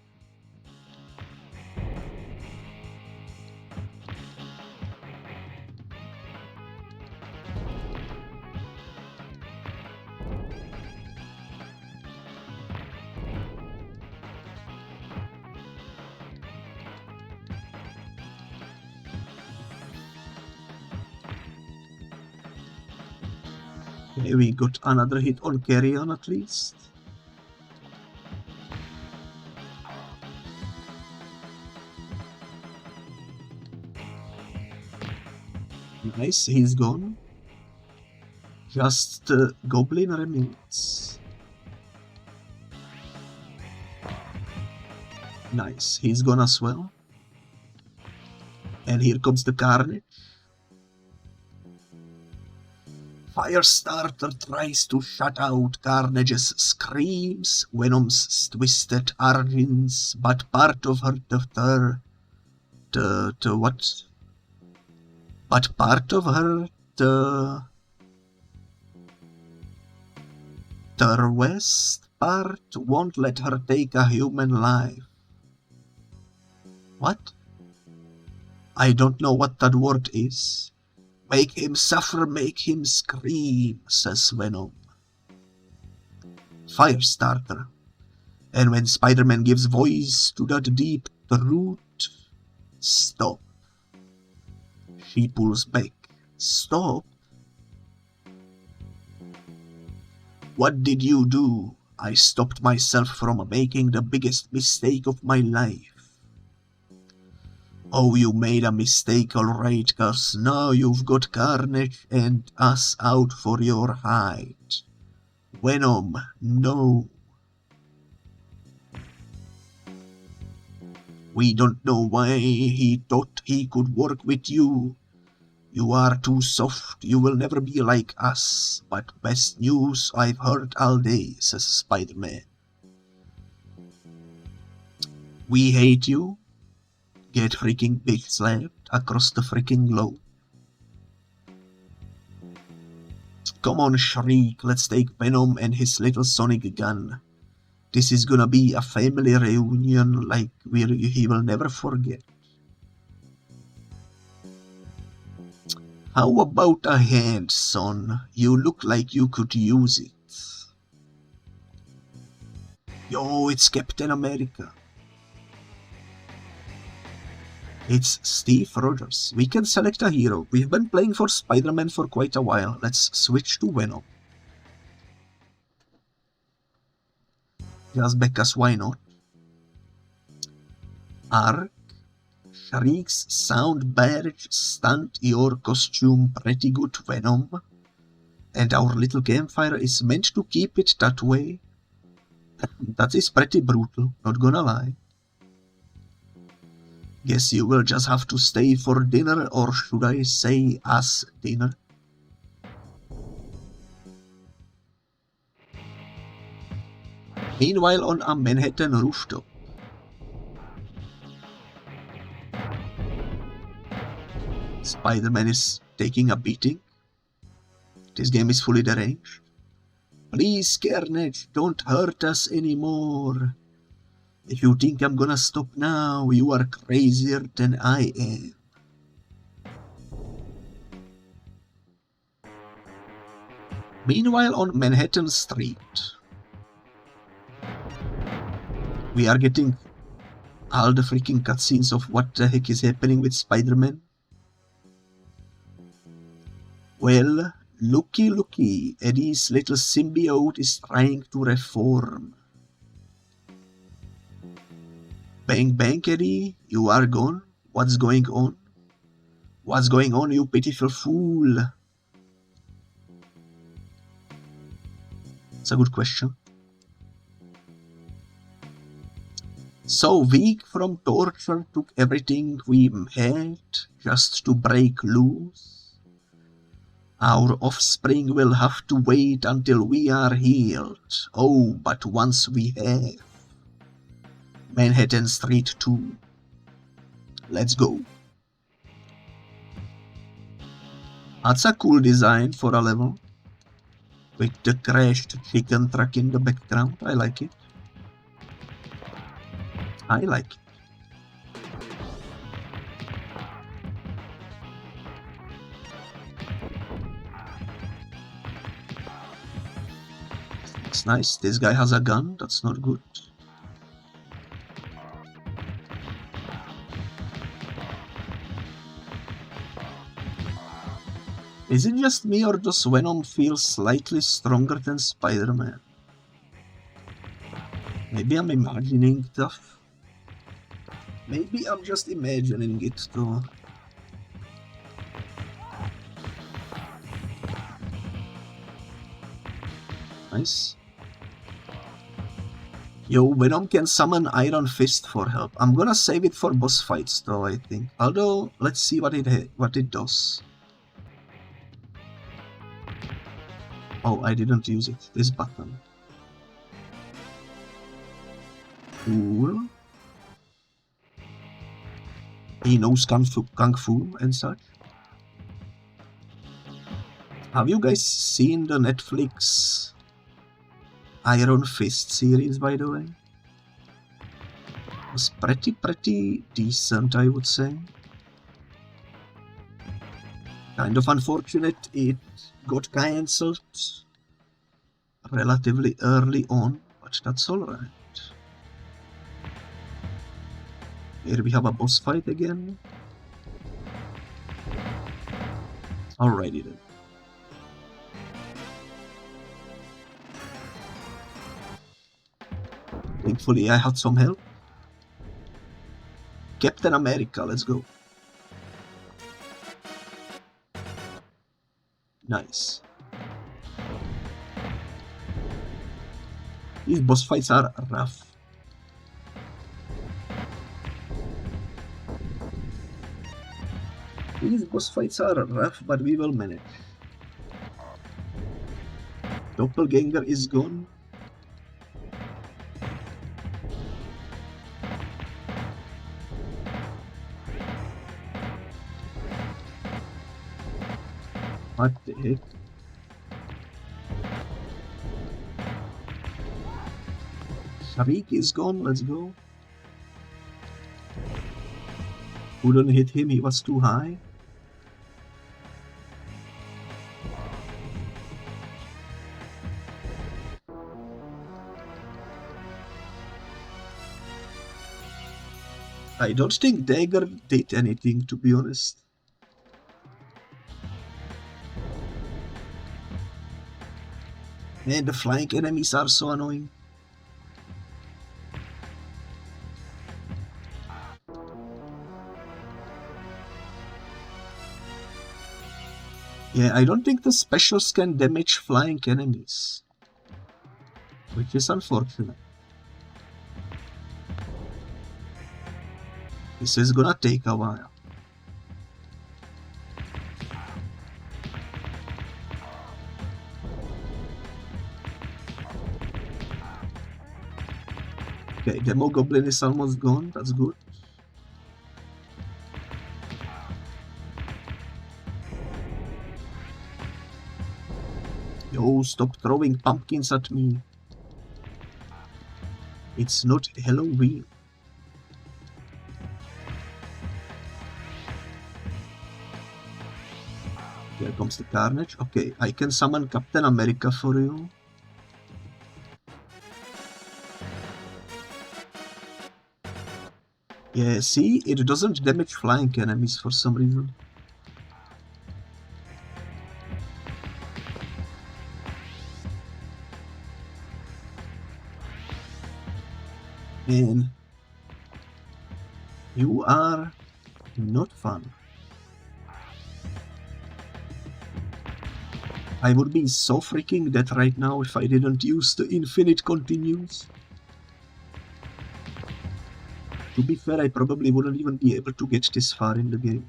Okay, we got another hit on Carrion at least. Nice, he's gone. Just the Goblin remains. Nice, he's gone as well. And here comes the Carnage. Firestarter tries to shut out Carnage's screams, Venom's twisted origins, but part of her the west part won't let her take a human life. What? I don't know what that word is. Make him suffer, make him scream, says Venom. Firestarter. And when Spider-Man gives voice to that deep truth, stop. She pulls back. Stop? What did you do? I stopped myself from making the biggest mistake of my life. Oh, you made a mistake, alright, cause now you've got Carnage and us out for your hide. Venom, no. We don't know why he thought he could work with you. You are too soft, you will never be like us. But best news I've heard all day, says Spider-Man. We hate you. Get freaking big slapped across the freaking globe. Come on, Shriek, let's take Venom and his little sonic gun. This is gonna be a family reunion like he will never forget. How about a hand, son? You look like you could use it. Yo, it's Captain America. It's Steve Rogers. We can select a hero. We've been playing for Spider-Man for quite a while. Let's switch to Venom. Just because why not? Arc, Shriek's sound badge, stunt your costume pretty good, Venom. And our little campfire is meant to keep it that way. That is pretty brutal, not gonna lie. Guess you will just have to stay for dinner, or should I say as dinner? Meanwhile, on a Manhattan rooftop. Spider-Man is taking a beating. This game is fully deranged. Please, Carnage, don't hurt us anymore. If you think I'm gonna stop now, you are crazier than I am. Meanwhile, on Manhattan Street, we are getting all the freaking cutscenes of what the heck is happening with Spider-Man. Well, looky, Eddie's little symbiote is trying to reform. Bang bang, Eddie, you are gone? What's going on? What's going on, you pitiful fool? It's a good question. So weak from torture took everything we had just to break loose. Our offspring will have to wait until we are healed. Oh, but once we have. Manhattan Street 2. Let's go. That's a cool design for a level. With the crashed chicken truck in the background. I like it. I like it. It's nice. This guy has a gun. That's not good. Is it just me, or does Venom feel slightly stronger than Spider-Man? Maybe I'm imagining stuff. Maybe I'm just imagining it though. Nice. Yo, Venom can summon Iron Fist for help. I'm gonna save it for boss fights though, I think. Although, let's see what it does. Oh, I didn't use it. This button. Cool. He knows Kung Fu and such. Have you guys seen the Netflix Iron Fist series, by the way? It was pretty decent, I would say. Kind of unfortunate it got cancelled relatively early on, but that's alright. Here we have a boss fight again. Alrighty then. Thankfully I had some help. Captain America, let's go. Nice. These boss fights are rough. These boss fights are rough, but we will manage. Doppelganger is gone. What the heck? Sharik is gone, let's go. Couldn't hit him, he was too high. I don't think Dagger did anything, to be honest. Man, the flying enemies are so annoying. Yeah, I don't think the specials can damage flying enemies, which is unfortunate. This is gonna take a while. Okay, Demo Goblin is almost gone, that's good. Yo, stop throwing pumpkins at me. It's not Halloween. Here comes the Carnage. Okay, I can summon Captain America for you. Yeah, see, it doesn't damage flying enemies for some reason. Man, you are not fun. I would be so freaking dead right now if I didn't use the infinite continues. To be fair, I probably wouldn't even be able to get this far in the game.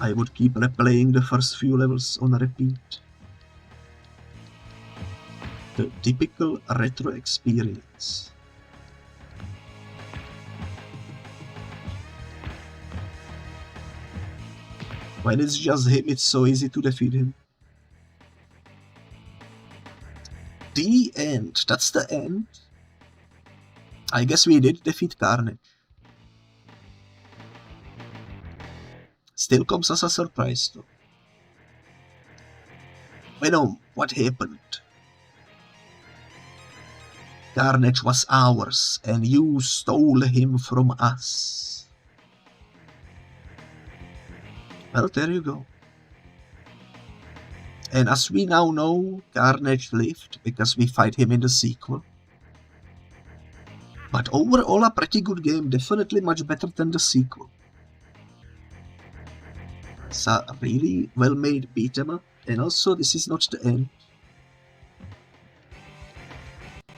I would keep replaying the first few levels on repeat. The typical retro experience. When it's just him, it's so easy to defeat him. The end. That's the end. I guess we did defeat Carnage. Still comes as a surprise though. Venom, what happened? Carnage was ours, and you stole him from us. Well, there you go. And as we now know, Carnage lived because we fight him in the sequel. But overall a pretty good game, definitely much better than the sequel. It's a really well made beat 'em up, and also this is not the end.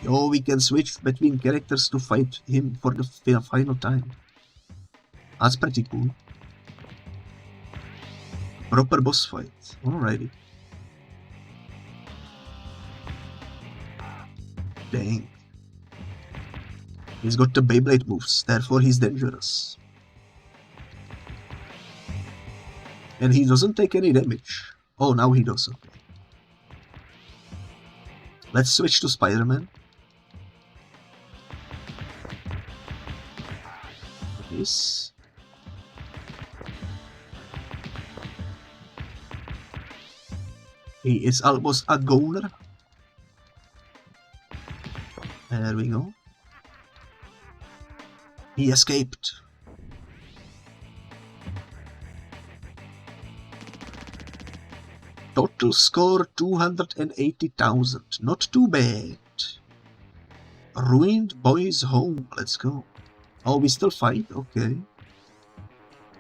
Yo, we can switch between characters to fight him for the final time. That's pretty cool. Proper boss fight, alrighty. Dang. He's got the Beyblade moves, therefore he's dangerous. And he doesn't take any damage. Oh, now he does. Okay. Let's switch to Spider-Man. This. He is almost a goner. There we go. He escaped. Total score 280,000. Not too bad. Ruined Boys Home. Let's go. Oh, we still fight? Okay.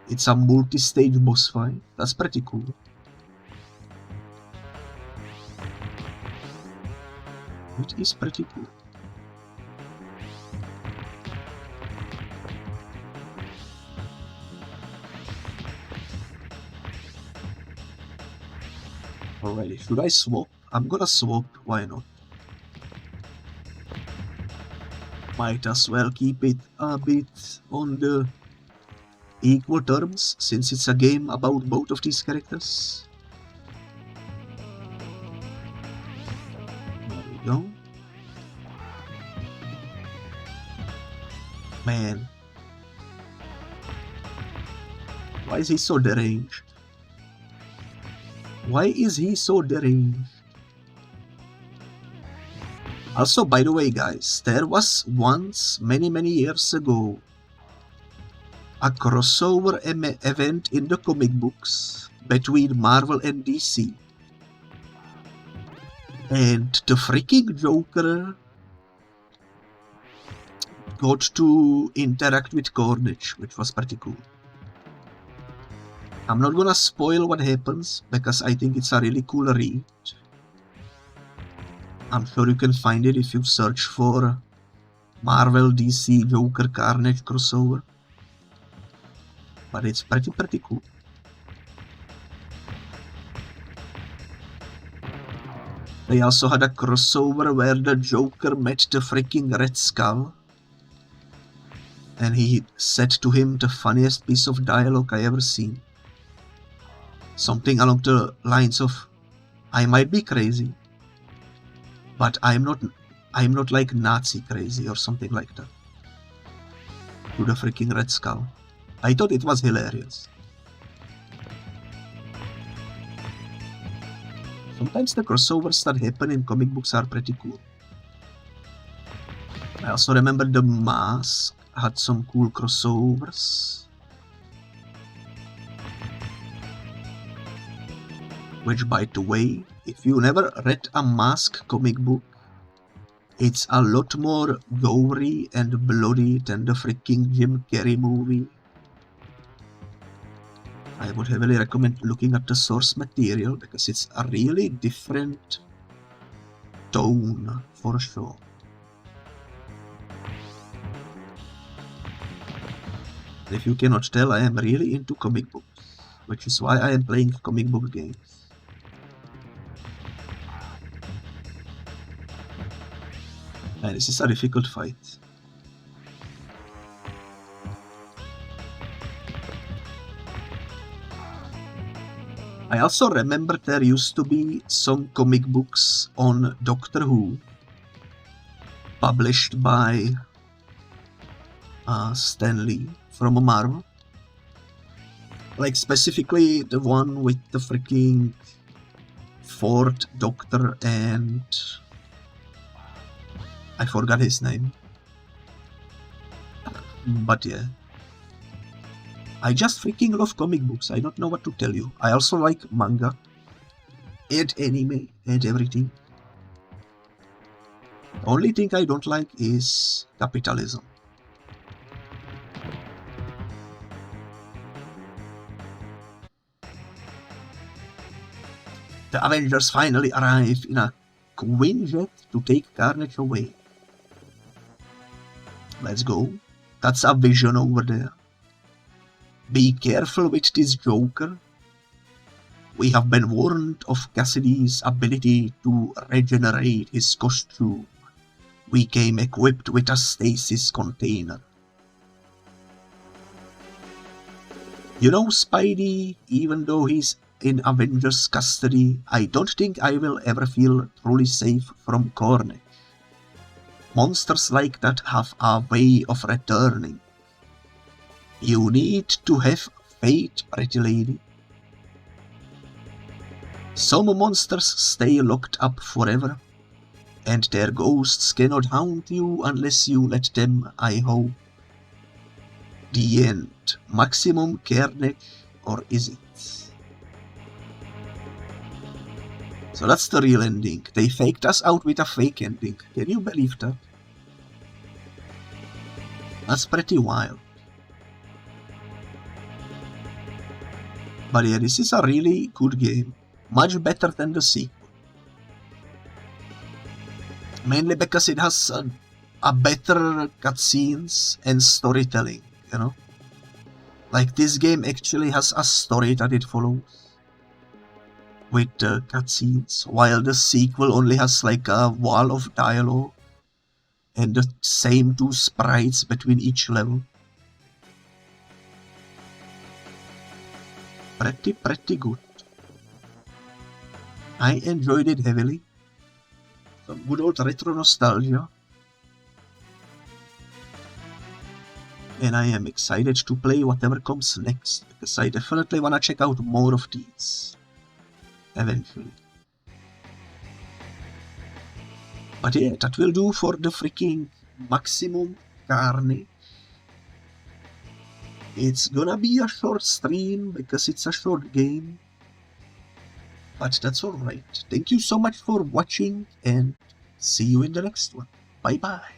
It's a multi-stage boss fight. That's pretty cool. It is pretty cool. Alrighty, should I swap? I'm gonna swap, why not? Might as well keep it a bit on the equal terms, since it's a game about both of these characters. There we go. Man. Why is he so deranged? Why is he so deranged? Also, by the way, guys, there was once, many years ago, a crossover event in the comic books between Marvel and DC. And the freaking Joker got to interact with Carnage, which was pretty cool. I'm not gonna spoil what happens, because I think it's a really cool read. I'm sure you can find it if you search for Marvel, DC, Joker, Carnage crossover. But it's pretty cool. They also had a crossover where the Joker met the freaking Red Skull. And he said to him the funniest piece of dialogue I ever seen. Something along the lines of, I might be crazy, but I'm not like Nazi crazy or something like that. To the freaking Red Skull. I thought it was hilarious. Sometimes the crossovers that happen in comic books are pretty cool. I also remember The Mask had some cool crossovers. Which, by the way, if you never read a Mask comic book, it's a lot more gory and bloody than the freaking Jim Carrey movie. I would heavily recommend looking at the source material because it's a really different tone for sure. If you cannot tell, I am really into comic books, which is why I am playing comic book games. And this is a difficult fight. I also remember there used to be some comic books on Doctor Who, published by Stan Lee from Marvel. Like specifically the one with the freaking fourth Doctor and I forgot his name. But yeah. I just freaking love comic books. I don't know what to tell you. I also like manga and anime and everything. The only thing I don't like is capitalism. The Avengers finally arrive in a Quinjet to take Carnage away. Let's go. That's a vision over there. Be careful with this Joker. We have been warned of Cassidy's ability to regenerate his costume. We came equipped with a stasis container. You know, Spidey, even though he's in Avengers custody, I don't think I will ever feel truly safe from Carnage. Monsters like that have a way of returning. You need to have faith, pretty lady. Some monsters stay locked up forever, and their ghosts cannot haunt you unless you let them, I hope. The end. Maximum Carnage, or is it? So that's the real ending. They faked us out with a fake ending. Can you believe that? That's pretty wild. But yeah, this is a really good game. Much better than the sequel. Mainly because it has a better cutscenes and storytelling, you know? Like, this game actually has a story that it follows with cutscenes, while the sequel only has like a wall of dialogue and the same 2 sprites between each level. Pretty good. I enjoyed it heavily. Some good old retro nostalgia. And I am excited to play whatever comes next, because I definitely wanna check out more of these. Eventually. But yeah, that will do for the freaking maximum Carnage. It's gonna be a short stream because it's a short game. But that's alright. Thank you so much for watching and see you in the next one. Bye bye.